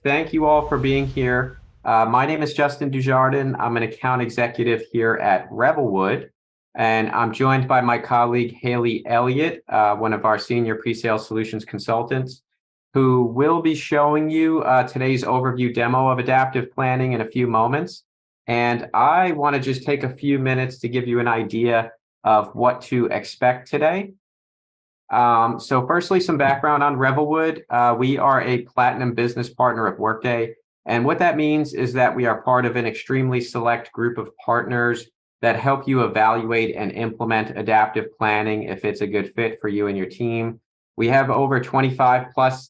Thank you all for being here. My name is Justin Dujardin. I'm an account executive here at Revelwood, and I'm joined by my colleague Haley Elliott, one of our senior pre-sales solutions consultants, who will be showing you today's overview demo of adaptive planning in a few moments. And I want to just take a few minutes to give you an idea of what to expect today. So firstly, some background on Revelwood. We are a platinum business partner of Workday. And what that means is that we are part of an extremely select group of partners that help you evaluate and implement adaptive planning if it's a good fit for you and your team. We have over 25 plus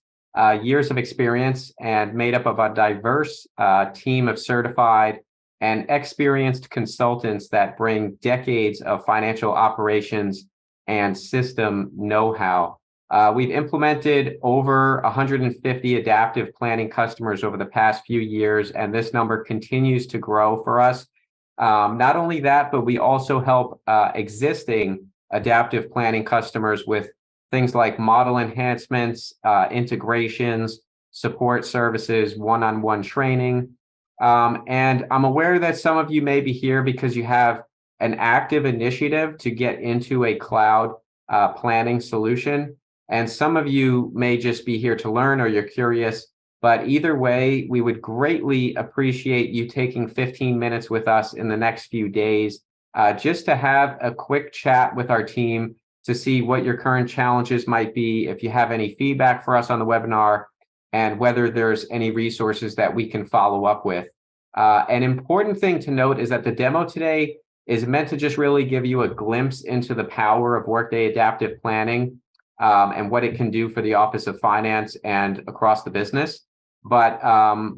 years of experience and made up of a diverse team of certified and experienced consultants that bring decades of financial operations and system know-how. We've implemented over 150 adaptive planning customers over the past few years, and this number continues to grow for us. Not only that, but we also help existing adaptive planning customers with things like model enhancements, integrations, support services, one-on-one training. And I'm aware that some of you may be here because you have an active initiative to get into a cloud planning solution. And some of you may just be here to learn or you're curious, but either way, we would greatly appreciate you taking 15 minutes with us in the next few days, just to have a quick chat with our team to see what your current challenges might be, if you have any feedback for us on the webinar, and whether there's any resources that we can follow up with. An important thing to note is that the demo today is meant to just really give you a glimpse into the power of Workday Adaptive Planning and what it can do for the Office of Finance and across the business. But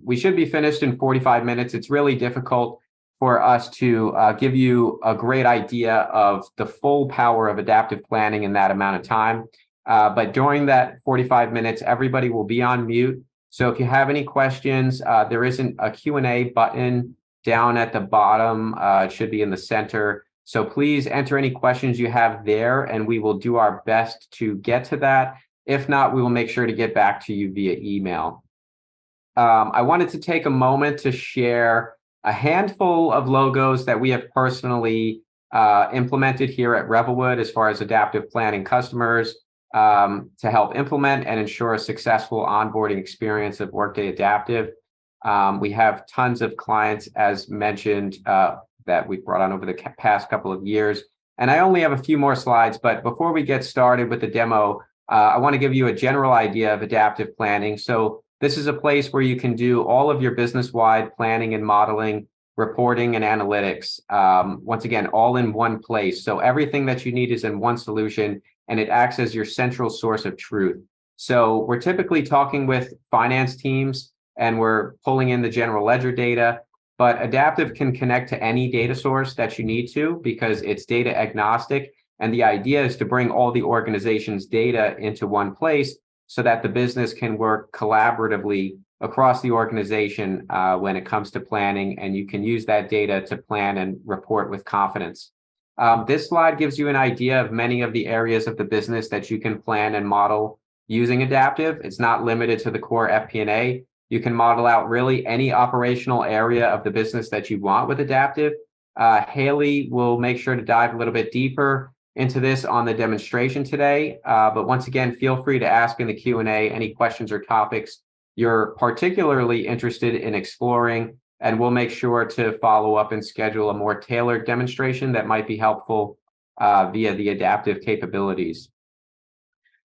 we should be finished in 45 minutes. It's really difficult for us to give you a great idea of the full power of adaptive planning in that amount of time. But during that 45 minutes, everybody will be on mute. So if you have any questions, there isn't a Q&A button down at the bottom. It should be in the center. So please enter any questions you have there, and we will do our best to get to that. If not, we will make sure to get back to you via email. I wanted to take a moment to share a handful of logos that we have personally implemented here at Revelwood as far as adaptive planning customers to help implement and ensure a successful onboarding experience of Workday Adaptive. We have tons of clients, as mentioned, that we've brought on over the past couple of years. And I only have a few more slides, but before we get started with the demo, I want to give you a general idea of adaptive planning. So this is a place where you can do all of your business-wide planning and modeling, reporting and analytics, once again, all in one place. So everything that you need is in one solution, and it acts as your central source of truth. So we're typically talking with finance teams, and we're pulling in the general ledger data, but Adaptive can connect to any data source that you need to because it's data agnostic. And the idea is to bring all the organization's data into one place so that the business can work collaboratively across the organization when it comes to planning, and you can use that data to plan and report with confidence. This slide gives you an idea of many of the areas of the business that you can plan and model using Adaptive. It's not limited to the core FP&A. You can model out really any operational area of the business that you want with Adaptive. Haley will make sure to dive a little bit deeper into this on the demonstration today. But once again, feel free to ask in the Q&A any questions or topics you're particularly interested in exploring, and we'll make sure to follow up and schedule a more tailored demonstration that might be helpful via the Adaptive capabilities.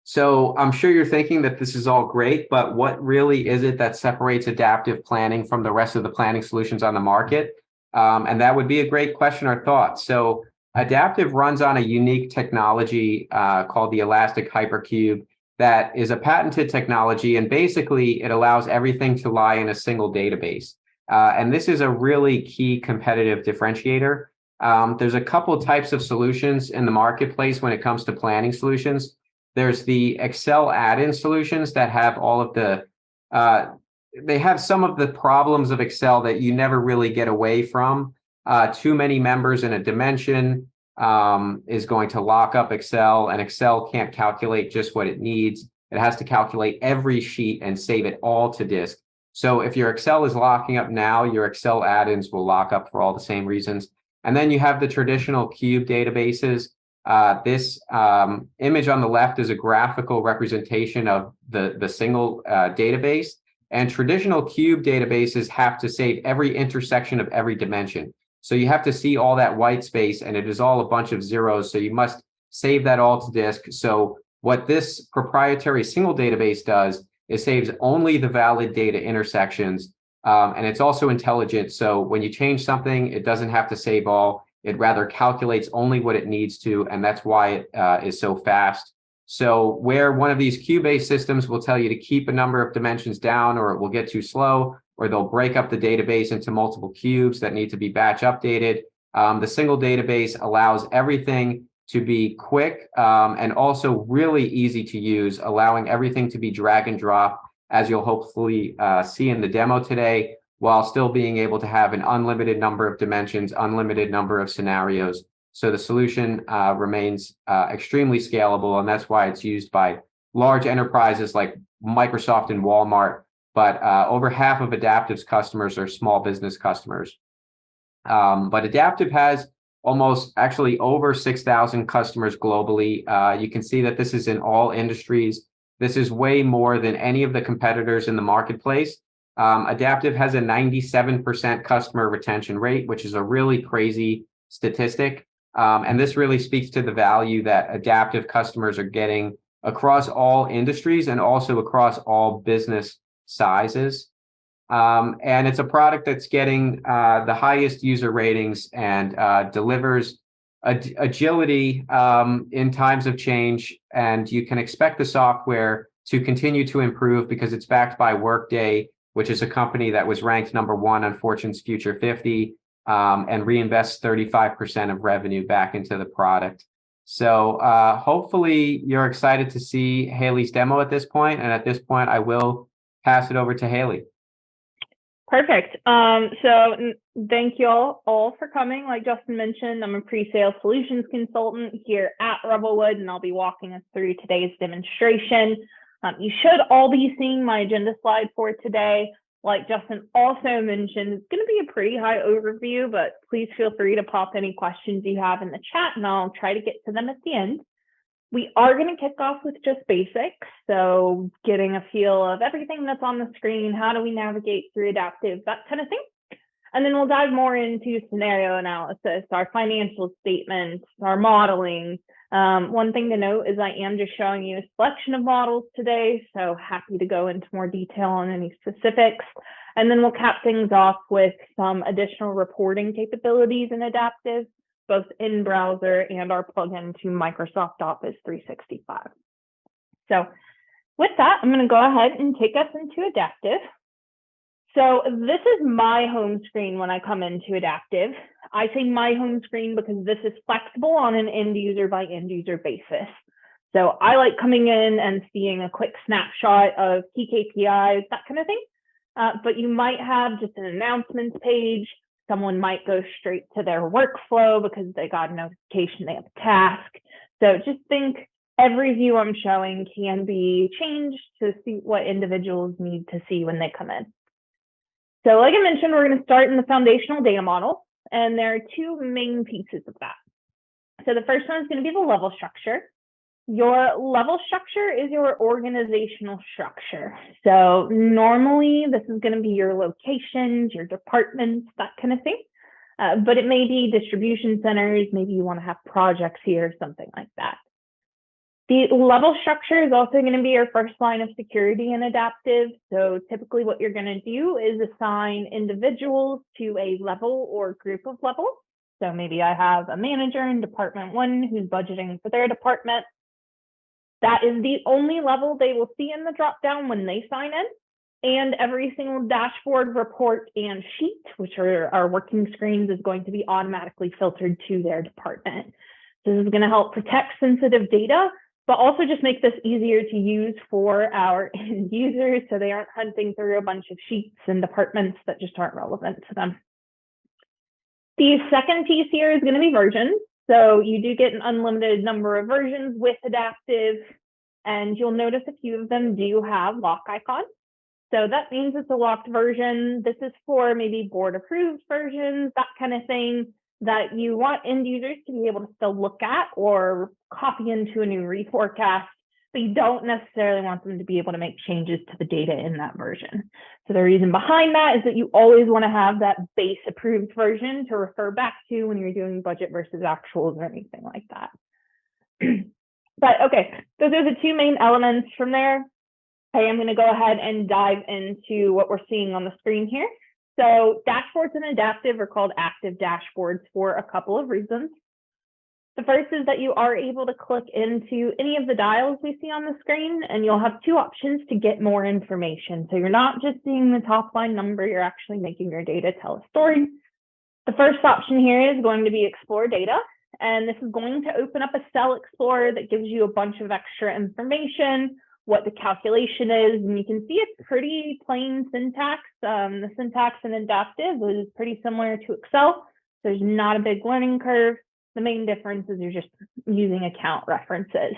So I'm sure you're thinking that this is all great, but what really is it that separates adaptive planning from the rest of the planning solutions on the market? And that would be a great question or thought. So Adaptive runs on a unique technology called the Elastic Hypercube that is a patented technology, and basically it allows everything to lie in a single database. And this is a really key competitive differentiator. There's a couple types of solutions in the marketplace when it comes to planning solutions. There's the Excel add-in solutions that have all of the, they have some of the problems of Excel that you never really get away from. Too many members in a dimension, is going to lock up Excel, and Excel can't calculate just what it needs. It has to calculate every sheet and save it all to disk. So if your Excel is locking up now, your Excel add-ins will lock up for all the same reasons. And then you have the traditional cube databases. This image on the left is a graphical representation of the single database. And traditional cube databases have to save every intersection of every dimension. So you have to see all that white space, and it is all a bunch of zeros. So you must save that all to disk. So what this proprietary single database does is saves only the valid data intersections. And it's also intelligent. So when you change something, it doesn't have to save all. It rather calculates only what it needs to. And that's why it is so fast. So where one of these cube-based systems will tell you to keep a number of dimensions down, or it will get too slow, or they'll break up the database into multiple cubes that need to be batch updated, the single database allows everything to be quick and also really easy to use, allowing everything to be drag and drop, as you'll hopefully see in the demo today, while still being able to have an unlimited number of dimensions, unlimited number of scenarios. So the solution remains extremely scalable, and that's why it's used by large enterprises like Microsoft and Walmart, but over half of Adaptive's customers are small business customers. But Adaptive has almost actually over 6,000 customers globally. You can see that this is in all industries. This is way more than any of the competitors in the marketplace. Adaptive has a 97% customer retention rate, which is a really crazy statistic. And this really speaks to the value that Adaptive customers are getting across all industries and also across all business sizes. And it's a product that's getting the highest user ratings and delivers agility in times of change. And you can expect the software to continue to improve because it's backed by Workday, which is a company that was ranked #1 on Fortune's Future 50 and reinvests 35% of revenue back into the product. So hopefully you're excited to see Haley's demo at this point. And at this point, I will pass it over to Haley. Perfect. So thank you all for coming. Like Justin mentioned, I'm a pre-sales solutions consultant here at Revelwood, and I'll be walking us through today's demonstration. You should all be seeing my agenda slide for today. Like Justin also mentioned, it's going to be a pretty high overview, but please feel free to pop any questions you have in the chat, and I'll try to get to them at the end. We are going to kick off with just basics, so getting a feel of everything that's on the screen, how do we navigate through Adaptive, that kind of thing. And then we'll dive more into scenario analysis, our financial statements, our modeling. One thing to note is I am just showing you a selection of models today, so happy to go into more detail on any specifics. And then we'll cap things off with some additional reporting capabilities in Adaptive, both in browser and our plugin to Microsoft Office 365. So with that, I'm going to go ahead and take us into Adaptive. So this is my home screen when I come into Adaptive. I say my home screen because this is flexible on an end user by end user basis. So I like coming in and seeing a quick snapshot of key KPIs, that kind of thing. But you might have just an announcements page. Someone might go straight to their workflow because they got a notification they have a task. So just think every view I'm showing can be changed to see what individuals need to see when they come in. So like I mentioned, we're going to start in the foundational data model, and there are two main pieces of that. So the first one is going to be the level structure. Your level structure is your organizational structure. So normally this is going to be your locations, your departments, that kind of thing. But it may be distribution centers. Maybe you want to have projects here, something like that. The level structure is also going to be your first line of security in Adaptive. So typically what you're going to do is assign individuals to a level or group of levels. So maybe I have a manager in department 1 who's budgeting for their department. That is the only level they will see in the dropdown when they sign in. And every single dashboard, report, and sheet, which are our working screens, is going to be automatically filtered to their department. This is going to help protect sensitive data, but also just make this easier to use for our end users so they aren't hunting through a bunch of sheets and departments that just aren't relevant to them. The second piece here is going to be versions. So you do get an unlimited number of versions with Adaptive, and you'll notice a few of them do have lock icons. So that means it's a locked version. This is for maybe board approved versions, that kind of thing, that you want end users to be able to still look at or copy into a new reforecast, but you don't necessarily want them to be able to make changes to the data in that version. So the reason behind that is that you always want to have that base approved version to refer back to when you're doing budget versus actuals or anything like that. But okay, those are the two main elements from there. I am going to go ahead and dive into what we're seeing on the screen here. So dashboards in Adaptive are called active dashboards for a couple of reasons. The first is that you are able to click into any of the dials we see on the screen, and you'll have two options to get more information. So you're not just seeing the top line number, you're actually making your data tell a story. The first option here is going to be Explore Data, and this is going to open up a cell explorer that gives you a bunch of extra information, what the calculation is, and you can see it's pretty plain syntax. The syntax in Adaptive is pretty similar to Excel. There's not a big learning curve. The main difference is you're just using account references.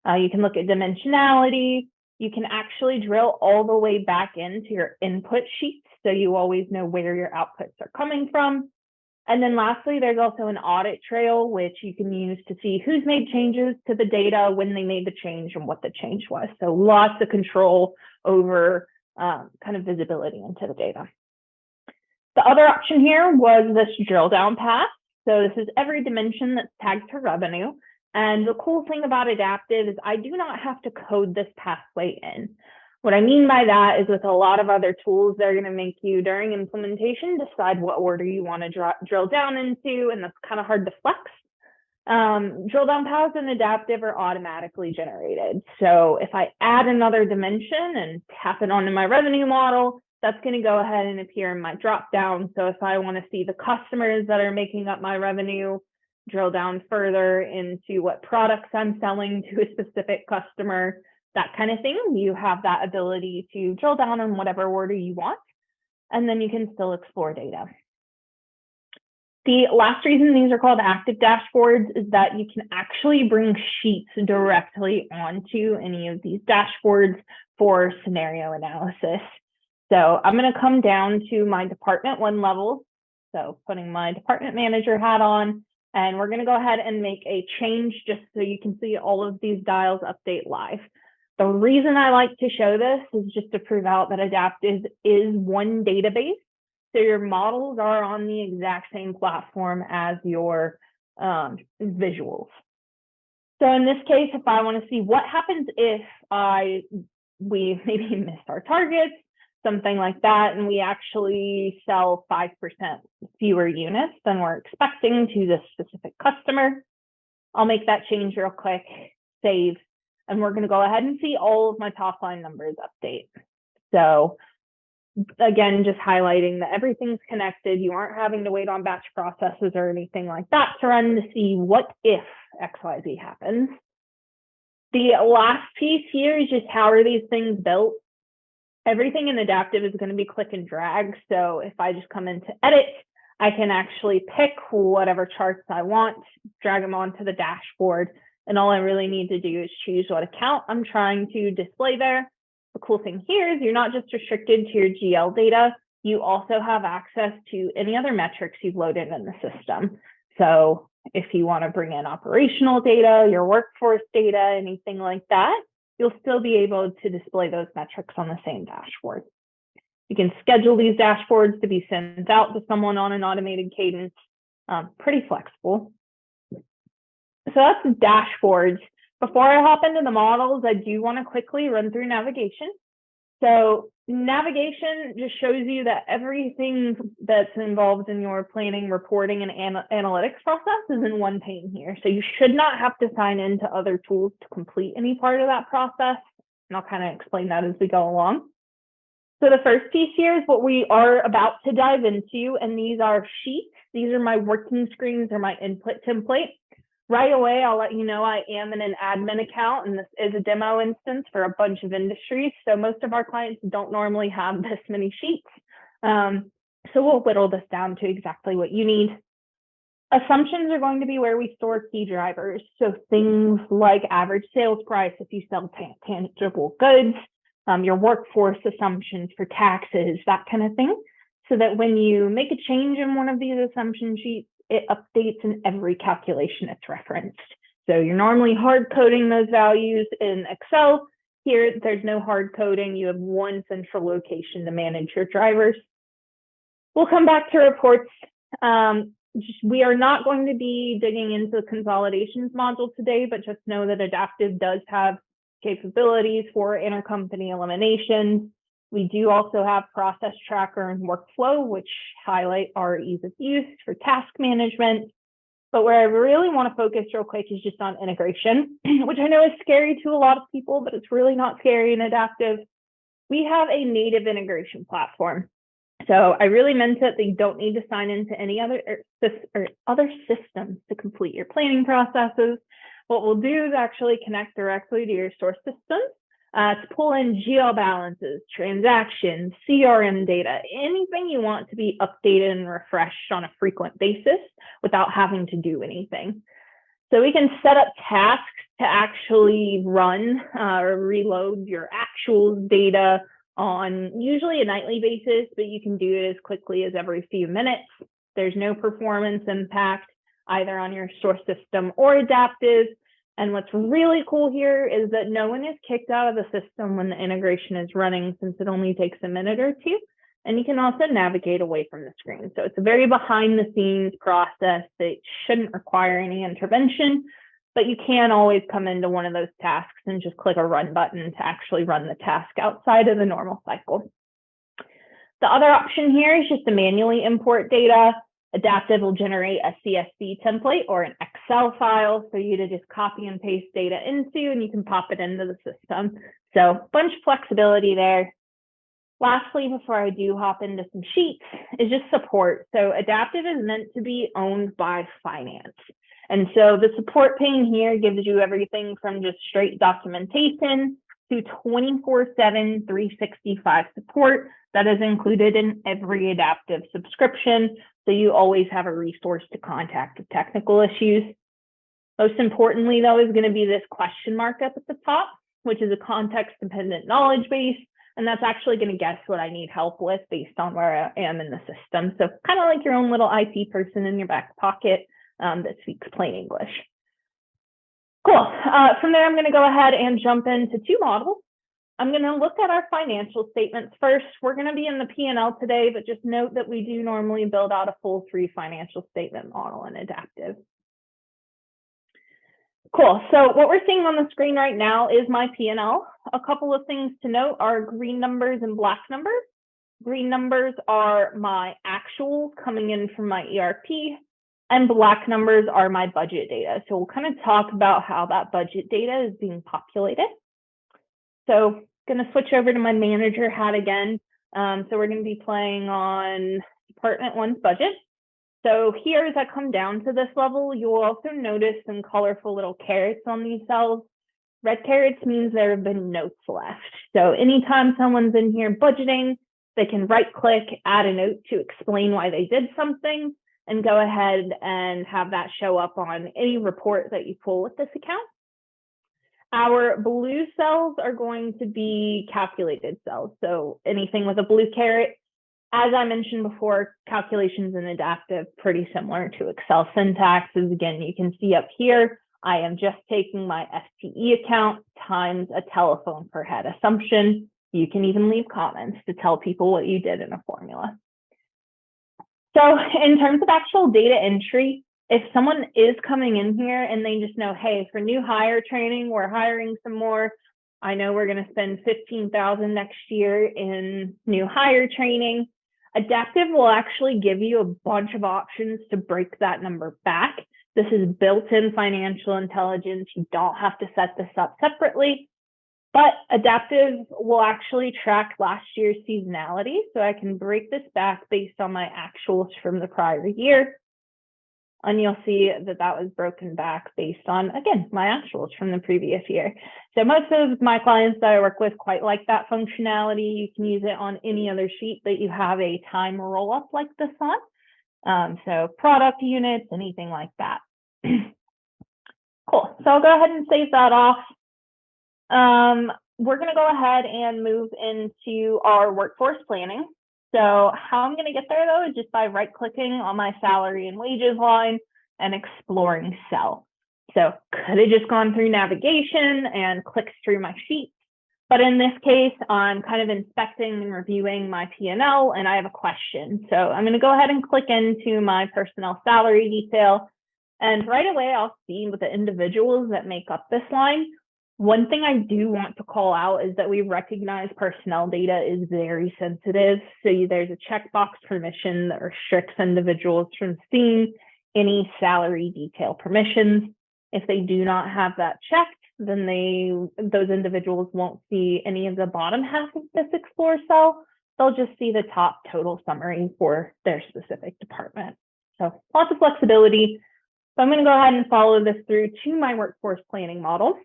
You can look at dimensionality. You can actually drill all the way back into your input sheets, so you always know where your outputs are coming from. And then lastly, there's also an audit trail, which you can use to see who's made changes to the data, when they made the change, and what the change was. So lots of control over kind of visibility into the data. The other option here was this drill down path. So this is every dimension that's tagged to revenue. And the cool thing about Adaptive is I do not have to code this pathway in. What I mean by that is with a lot of other tools, they're going to make you, during implementation, decide what order you want to drill down into, and that's kind of hard to flex. Drill down paths in Adaptive are automatically generated. So if I add another dimension and tap it onto my revenue model, that's going to go ahead and appear in my drop down. So if I want to see the customers that are making up my revenue, drill down further into what products I'm selling to a specific customer, that kind of thing, you have that ability to drill down in whatever order you want, and then you can still explore data. The last reason these are called active dashboards is that you can actually bring sheets directly onto any of these dashboards for scenario analysis. So I'm going to come down to my department 1 level, so putting my department manager hat on, and we're going to go ahead and make a change just so you can see all of these dials update live. The reason I like to show this is just to prove out that Adaptive is one database. So your models are on the exact same platform as your visuals. So in this case, if I want to see what happens if we maybe missed our targets, something like that, and we actually sell 5% fewer units than we're expecting to this specific customer, I'll make that change real quick, save, and we're going to go ahead and see all of my top line numbers update. So again, just highlighting that everything's connected. You aren't having to wait on batch processes or anything like that to run to see what if XYZ happens. The last piece here is just how are these things built? Everything in Adaptive is going to be click and drag. So if I just come into edit, I can actually pick whatever charts I want, drag them onto the dashboard. And all I really need to do is choose what account I'm trying to display there. The cool thing here is you're not just restricted to your GL data. You also have access to any other metrics you've loaded in the system. So if you want to bring in operational data, your workforce data, anything like that, you'll still be able to display those metrics on the same dashboard. You can schedule these dashboards to be sent out to someone on an automated cadence. Pretty flexible. So that's dashboards. Before I hop into the models, I do want to quickly run through navigation. So navigation just shows you that everything that's involved in your planning, reporting, and analytics process is in one pane here. So you should not have to sign into other tools to complete any part of that process. And I'll kind of explain that as we go along. So the first piece here is what we are about to dive into, and these are sheets. These are my working screens or my input template. Right away, I'll let you know I am in an admin account, and this is a demo instance for a bunch of industries. So most of our clients don't normally have this many sheets. So we'll whittle this down to exactly what you need. Assumptions are going to be where we store key drivers. So things like average sales price if you sell tangible goods, your workforce assumptions for taxes, that kind of thing. So that when you make a change in one of these assumption sheets, it updates in every calculation it's referenced. So you're normally hard coding those values in Excel. Here, there's no hard coding. You have one central location to manage your drivers. We'll come back to reports. We are not going to be digging into the consolidations module today, but just know that Adaptive does have capabilities for intercompany eliminations. We do also have process tracker and workflow, which highlight our ease of use for task management. But where I really want to focus real quick is just on integration, which I know is scary to a lot of people, but it's really not scary in Adaptive. We have a native integration platform. So I really meant it that you don't need to sign into any other systems to complete your planning processes. What we'll do is actually connect directly to your source systems to pull in GL balances, transactions, CRM data, anything you want to be updated and refreshed on a frequent basis without having to do anything. So we can set up tasks to actually run or reload your actual data on usually a nightly basis, but you can do it as quickly as every few minutes. There's no performance impact either on your source system or Adaptive. And what's really cool here is that no one is kicked out of the system when the integration is running, since it only takes a minute or two. And you can also navigate away from the screen. So it's a very behind the scenes process that shouldn't require any intervention, but you can always come into one of those tasks and just click a run button to actually run the task outside of the normal cycle. The other option here is just to manually import data. Adaptive will generate a CSV template or an Excel file for you to just copy and paste data into, and you can pop it into the system. So bunch of flexibility there. Lastly, before I do hop into some sheets, is just support. So Adaptive is meant to be owned by finance. And so the support pane here gives you everything from just straight documentation to 24/7, 365 support that is included in every Adaptive subscription. So you always have a resource to contact with technical issues. Most importantly, though, is going to be this question mark up at the top, which is a context-dependent knowledge base. And that's actually going to guess what I need help with based on where I am in the system. So kind of like your own little IT person in your back pocket that speaks plain English. Cool. From there, I'm going to go ahead and jump into two models. I'm going to look at our financial statements first. We're going to be in the P&L today, but just note that we do normally build out a full 3 financial statement model in Adaptive. Cool. So what we're seeing on the screen right now is my P&L. A couple of things to note are green numbers and black numbers. Green numbers are my actuals coming in from my ERP, and black numbers are my budget data. So we'll kind of talk about how that budget data is being populated. So going to switch over to my manager hat again. So we're going to be playing on Department 1's budget. So here, as I come down to this level, you will also notice some colorful little carrots on these cells. Red carrots means there have been notes left. So anytime someone's in here budgeting, they can right click, add a note to explain why they did something, and go ahead and have that show up on any report that you pull with this account. Our blue cells are going to be calculated cells. So anything with a blue carrot, as I mentioned before, calculations in Adaptive, pretty similar to Excel syntaxes. Again, you can see up here, I am just taking my FTE account times a telephone per head assumption. You can even leave comments to tell people what you did in a formula. So in terms of actual data entry, if someone is coming in here and they just know, hey, for new hire training, we're hiring some more. I know we're going to spend $15,000 next year in new hire training. Adaptive will actually give you a bunch of options to break that number back. This is built-in financial intelligence. You don't have to set this up separately, but Adaptive will actually track last year's seasonality. So I can break this back based on my actuals from the prior year. And you'll see that that was broken back based on, again, my actuals from the previous year. So most of my clients that I work with quite like that functionality. You can use it on any other sheet that you have a time roll up like this on. So product units, anything like that. Cool. So I'll go ahead and save that off. We're going to go ahead and move into our workforce planning. So how I'm going to get there, though, is just by right-clicking on my salary and wages line and exploring cell. So could have just gone through navigation and clicked through my sheets. But in this case, I'm kind of inspecting and reviewing my P&L, and I have a question. So I'm going to go ahead and click into my personnel salary detail. And right away, I'll see with the individuals that make up this line. One thing I do want to call out is that we recognize personnel data is very sensitive. So there's a checkbox permission that restricts individuals from seeing any salary detail permissions. If they do not have that checked, then those individuals won't see any of the bottom half of this Explore cell. They'll just see the top total summary for their specific department. So lots of flexibility. So I'm going to go ahead and follow this through to my workforce planning model.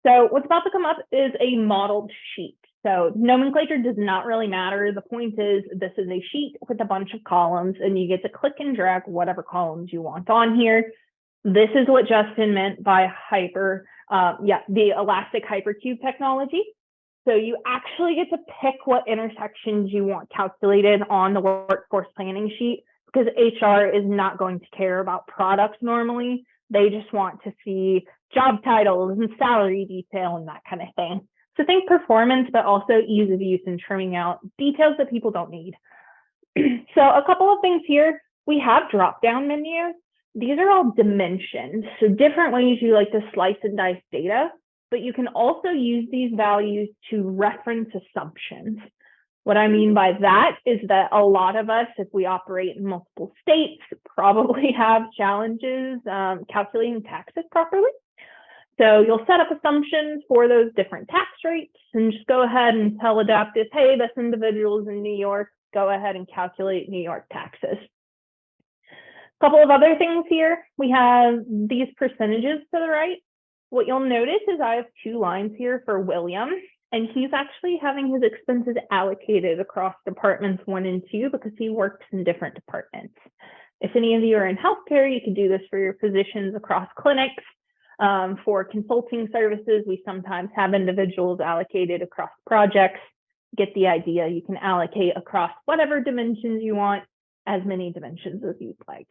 So what's about to come up is a modeled sheet. So nomenclature does not really matter. The point is this is a sheet with a bunch of columns, and you get to click and drag whatever columns you want on here. This is what Justin meant by the elastic hypercube technology. So you actually get to pick what intersections you want calculated on the workforce planning sheet, because HR is not going to care about products normally. They just want to see job titles and salary detail and that kind of thing. So think performance, but also ease of use and trimming out details that people don't need. So a couple of things here. We have drop-down menus. These are all dimensions. So different ways you like to slice and dice data, but you can also use these values to reference assumptions. What I mean by that is that a lot of us, if we operate in multiple states, probably have challenges calculating taxes properly. So you'll set up assumptions for those different tax rates and just go ahead and tell Adaptive, hey, this individual is in New York, go ahead and calculate New York taxes. A couple of other things here. We have these percentages to the right. What you'll notice is I have two lines here for William, and he's actually having his expenses allocated across departments 1 and 2 because he works in different departments. If any of you are in healthcare, you can do this for your physicians across clinics. For consulting services, we sometimes have individuals allocated across projects. Get the idea. You can allocate across whatever dimensions you want, as many dimensions as you'd like.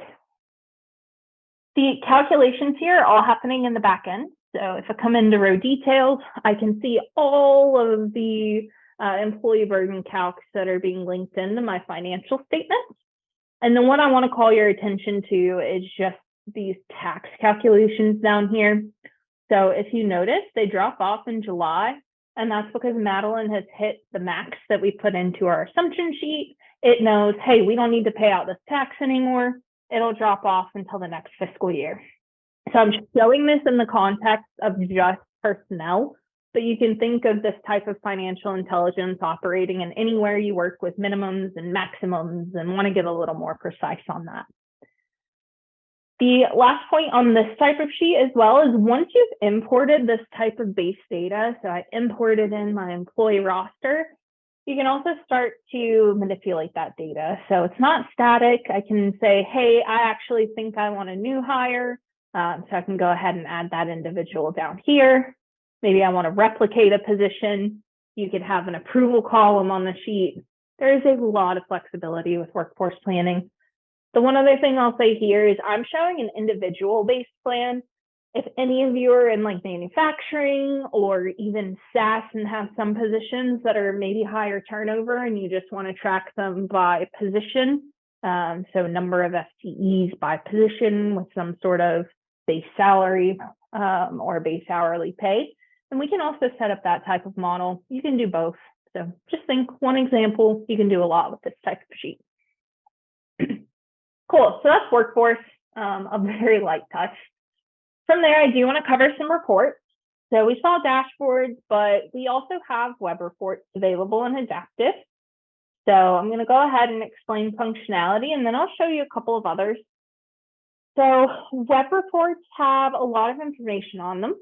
The calculations here are all happening in the back end. So if I come into row details, I can see all of the employee burden calcs that are being linked into my financial statements. And then what I want to call your attention to is just these tax calculations down here. So if you notice, they drop off in July, and that's because Madeline has hit the max that we put into our assumption sheet. It knows, hey, we don't need to pay out this tax anymore. It'll drop off until the next fiscal year. So I'm showing this in the context of just personnel, but you can think of this type of financial intelligence operating in anywhere you work with minimums and maximums and want to get a little more precise on that. The last point on this type of sheet as well is once you've imported this type of base data, so I imported in my employee roster, you can also start to manipulate that data. So it's not static. I can say, hey, I actually think I want a new hire. So I can go ahead and add that individual down here. Maybe I want to replicate a position. You could have an approval column on the sheet. There is a lot of flexibility with workforce planning. The one other thing I'll say here is I'm showing an individual-based plan. If any of you are in like manufacturing or even SaaS and have some positions that are maybe higher turnover and you just want to track them by position, so number of FTEs by position with some sort of base salary or base hourly pay, and we can also set up that type of model. You can do both. So just think one example, you can do a lot with this type of sheet. Cool, so that's workforce, a very light touch. From there, I do want to cover some reports. So we saw dashboards, but we also have web reports available in Adaptive. So I'm going to go ahead and explain functionality, and then I'll show you a couple of others. So web reports have a lot of information on them.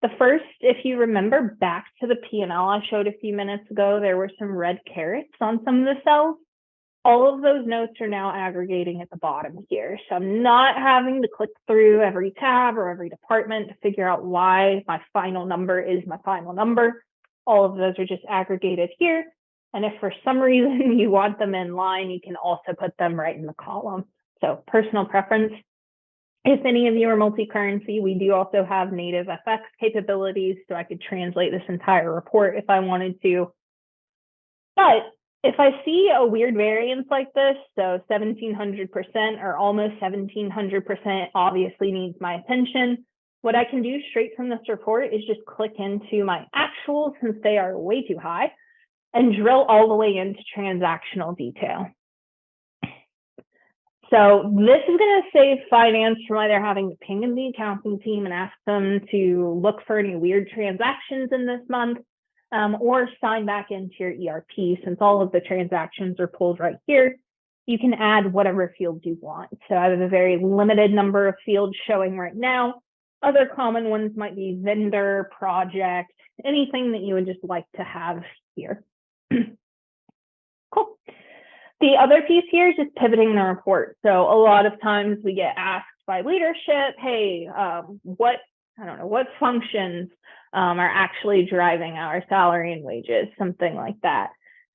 The first, if you remember back to the P&L I showed a few minutes ago, there were some red carets on some of the cells. all of those notes are now aggregating at the bottom here. So I'm not having to click through every tab or every department to figure out why my final number is my final number. All of those are just aggregated here. And if for some reason you want them in line, you can also put them right in the column. So personal preference. If any of you are multi-currency, we do also have native FX capabilities, so I could translate this entire report if I wanted to. But if I see a weird variance like this, so 1700% or almost 1700% obviously needs my attention, what I can do straight from this report is just click into my actuals, since they are way too high, and drill all the way into transactional detail. So this is going to save finance from either having to ping in the accounting team and ask them to look for any weird transactions in this month, or sign back into your ERP. Since all of the transactions are pulled right here, you can add whatever fields you want. So I have a very limited number of fields showing right now. Other common ones might be vendor, project, anything that you would just like to have here. Cool. The other piece here is just pivoting the report. So a lot of times we get asked by leadership, hey, what functions are actually driving our salary and wages, something like that.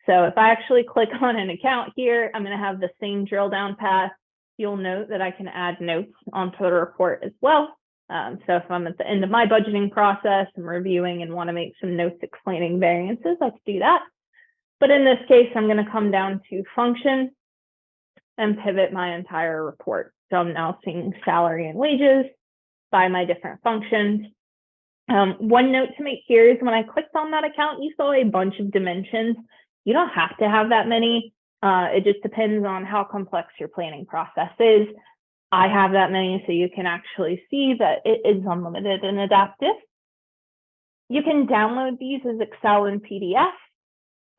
So if I actually click on an account here, I'm going to have the same drill down path. You'll note that I can add notes onto the report as well. So if I'm at the end of my budgeting process, I'm reviewing and want to make some notes explaining variances, I can do that. But in this case, I'm going to come down to function and pivot my entire report. So I'm now seeing salary and wages by my different functions. One note to make here is when I clicked on that account, you saw a bunch of dimensions. You don't have to have that many. It just depends on how complex your planning process is. I have that many, so you can actually see that it is unlimited and adaptive. You can download these as Excel and PDF.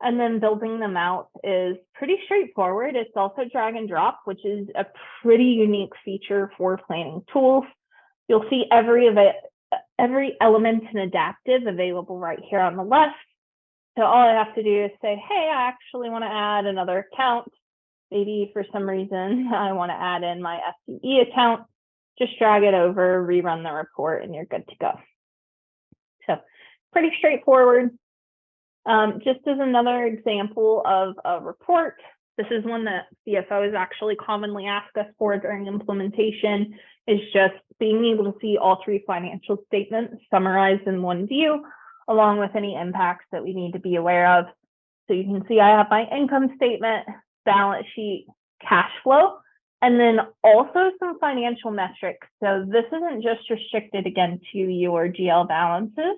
And then building them out is pretty straightforward. It's also drag and drop, which is a pretty unique feature for planning tools. You'll see every element in adaptive available right here on the left. So all I have to do is say, hey, I actually want to add another account. Maybe for some reason I want to add in my FP&A account. Just drag it over, rerun the report, and you're good to go. So pretty straightforward. Just as another example of a report, this is one that CFOs actually commonly ask us for during implementation, is just being able to see all three financial statements summarized in one view, along with any impacts that we need to be aware of. So you can see I have my income statement, balance sheet, cash flow, and then also some financial metrics. So this isn't just restricted again to your GL balances.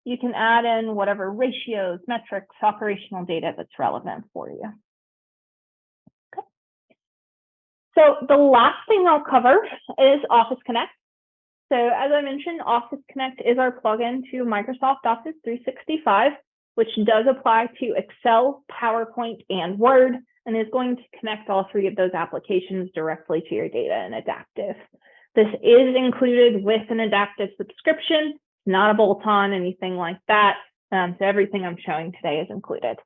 You can add in whatever ratios, metrics, operational data that's relevant for you. Okay. So the last thing I'll cover is Office Connect. So as I mentioned, Office Connect is our plugin to Microsoft Office 365, which does apply to Excel, PowerPoint, and Word, and is going to connect all three of those applications directly to your data in Adaptive. This is included with an Adaptive subscription, not a bolt-on, anything like that. So everything I'm showing today is included.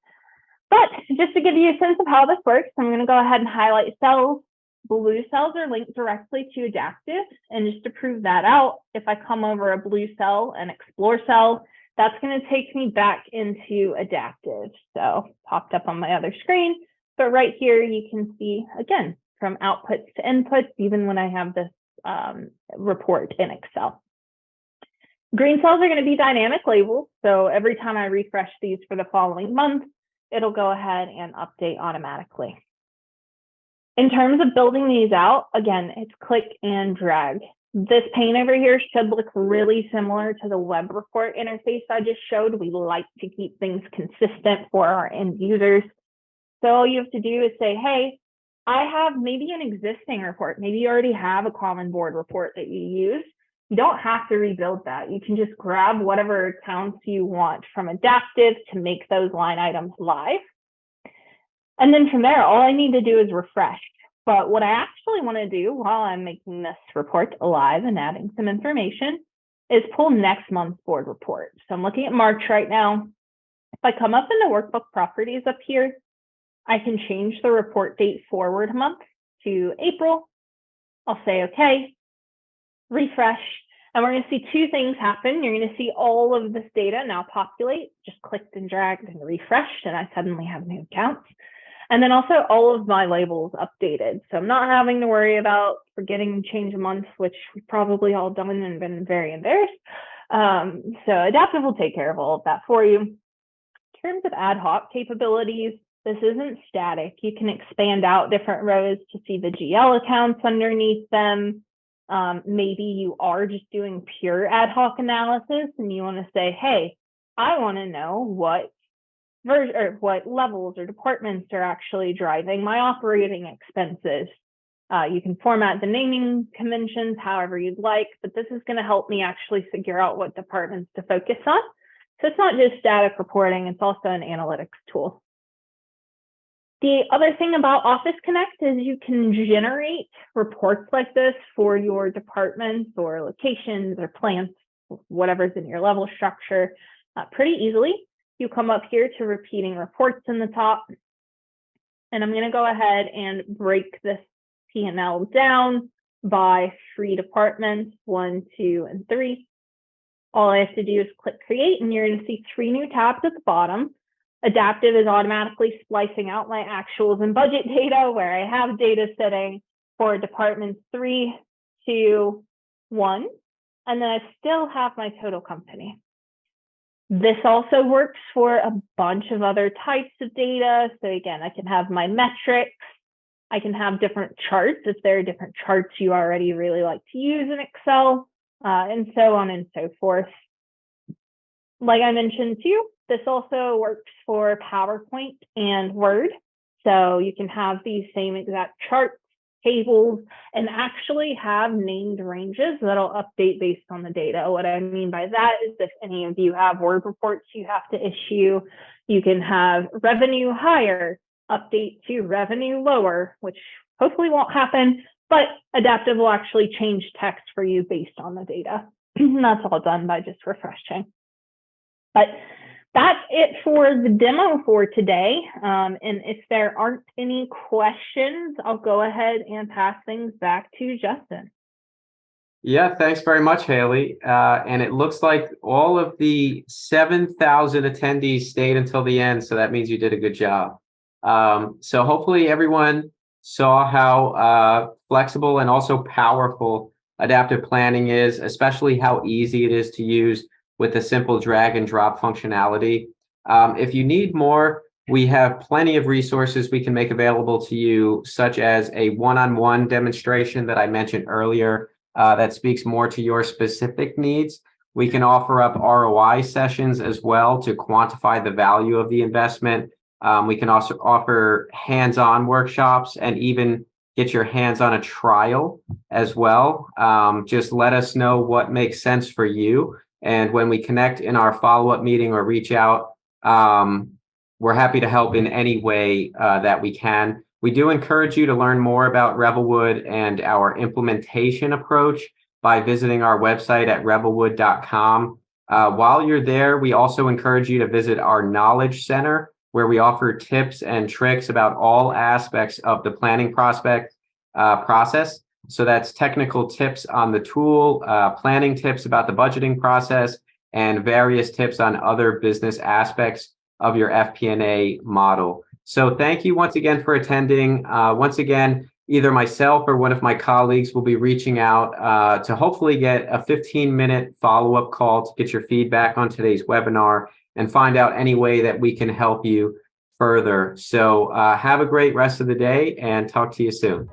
But just to give you a sense of how this works, I'm going to go ahead and highlight cells. Blue cells are linked directly to Adaptive. And just to prove that out, if I come over a blue cell and explore cell, that's going to take me back into Adaptive. So popped up on my other screen. But right here, you can see, again, from outputs to inputs, even when I have this report in Excel. Green cells are going to be dynamic labels. So every time I refresh these for the following month, it'll go ahead and update automatically. In terms of building these out, again, it's click and drag. This pane over here should look really similar to the web report interface I just showed. We like to keep things consistent for our end users. So all you have to do is say, hey, I have maybe an existing report. Maybe you already have a common board report that you use. You don't have to rebuild that. You can just grab whatever accounts you want from Adaptive to make those line items live. And then from there, all I need to do is refresh. But what I actually want to do while I'm making this report alive and adding some information is pull next month's board report. So I'm looking at March right now. If I come up in the workbook properties up here, I can change the report date forward a month to April. I'll say, okay, refresh. And we're going to see two things happen. You're going to see all of this data now populate, just clicked and dragged and refreshed, and I suddenly have new accounts. And then also all of my labels updated. So I'm not having to worry about forgetting to change a month, which we've probably all done and been very embarrassed. So Adaptive will take care of all of that for you. In terms of ad hoc capabilities, this isn't static. You can expand out different rows to see the GL accounts underneath them. Maybe you are just doing pure ad hoc analysis and you want to say, hey, I want to know what levels or departments are actually driving my operating expenses. You can format the naming conventions however you'd like, but this is going to help me actually figure out what departments to focus on. So it's not just static reporting, it's also an analytics tool. The other thing about Office Connect is you can generate reports like this for your departments or locations or plants, whatever's in your level structure, pretty easily. You come up here to repeating reports in the top, and I'm going to go ahead and break this P&L down by 3 departments, 1, 2, and 3. All I have to do is click create, and you're going to see 3 new tabs at the bottom. Adaptive is automatically splicing out my actuals and budget data where I have data sitting for departments 3, 2, 1, and then I still have my total company. This also works for a bunch of other types of data. So again, I can have my metrics. I can have different charts if there are different charts you already really like to use in Excel, and so on and so forth. Like I mentioned too, this also works for PowerPoint and Word. So you can have these same exact charts, tables, and actually have named ranges that'll update based on the data. What I mean by that is if any of you have Word reports you have to issue, you can have revenue higher update to revenue lower, which hopefully won't happen, but Adaptive will actually change text for you based on the data. That's all done by just refreshing. But that's it for the demo for today. And if there aren't any questions, I'll go ahead and pass things back to Justin. Yeah, thanks very much, Haley. And it looks like all of the 7,000 attendees stayed until the end, so that means you did a good job. So hopefully everyone saw how flexible and also powerful adaptive planning is, especially how easy it is to use with the simple drag and drop functionality. If you need more, we have plenty of resources we can make available to you, such as a one-on-one demonstration that I mentioned earlier that speaks more to your specific needs. We can offer up ROI sessions as well to quantify the value of the investment. We can also offer hands-on workshops and even get your hands on a trial as well. Just let us know what makes sense for you. And when we connect in our follow-up meeting or reach out, we're happy to help in any way that we can. We do encourage you to learn more about Revelwood and our implementation approach by visiting our website at revelwood.com. While you're there, we also encourage you to visit our Knowledge Center, where we offer tips and tricks about all aspects of the planning process. So that's technical tips on the tool, planning tips about the budgeting process, and various tips on other business aspects of your FP&A model. So thank you once again for attending. Once again, either myself or one of my colleagues will be reaching out to hopefully get a 15-minute follow-up call to get your feedback on today's webinar and find out any way that we can help you further. So have a great rest of the day and talk to you soon.